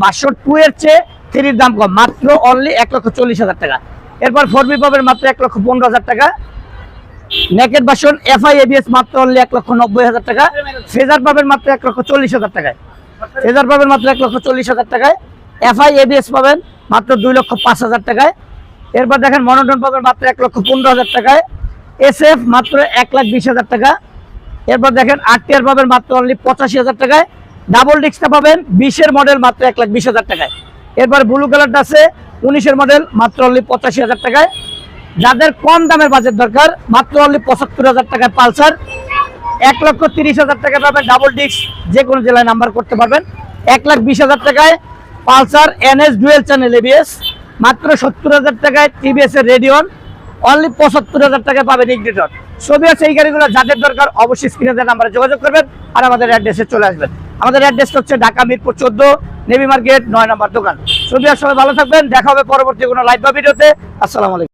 Version 2 এর চেয়ে 3 এর দাম কম, মাত্র অনলি 1,40,000 টাকা। এরপর 4B পাবেন মাত্র 1,15,000 টাকা। নেকেড ভার্সন FI ABS মাত্র অনলি 1,90,000 টাকা। ফেজার পাবেন মাত্র 1,40,000 টাকায়। ফেজার পাবেন মাত্র 1,40,000 টাকায়। FI ABS পাবেন মাত্র 2,05,000 টাকায়। এরপর দেখেন মনোটন পাবেন মাত্র 1,15,000 টাকায়। SF মাত্র 1,20,000 টাকা। এরপর দেখেন RTR পাবেন মাত্র অনলি 85,000 টাকায়। ডাবল ডিস্কটা পাবেন 20 এর মডেল মাত্র 1,20,000 টাকায়। এরপর ব্লু কালারটা আছে 19 এর মডেল মাত্র অনলি 85,000 টাকায়। যাদের কম দামের বাজেট দরকার মাত্র অনলি 75,000 টাকায় পালসার। 1,30,000 টাকায় পাবেন ডাবল ডিস্ক, যে কোনো জেলায় নাম্বার করতে পারবেন। 1,20,000 টাকায় Pulsar NS dual channel ABS। মাত্র 70,000 টাকায় TVS এর রেডিয়ন। অনলি 75,000 টাকায় পাবেন ইগনিটর। ছবি আছে এই গাড়িগুলো, যাদের দরকার অবশ্যই স্ক্রিনে দেওয়া নাম্বারে যোগাযোগ করবেন আর আমাদের অ্যাড্রেসে চলে আসবেন। আমাদের অ্যাড্রেস হচ্ছে ঢাকা মিরপুর 14 নেভি মার্কেট 9 নম্বর দোকান। ছবি আর সবাই ভালো থাকবেন, দেখা হবে পরবর্তী কোনো লাইভ বা ভিডিওতে। আসসালামু আলাইকুম।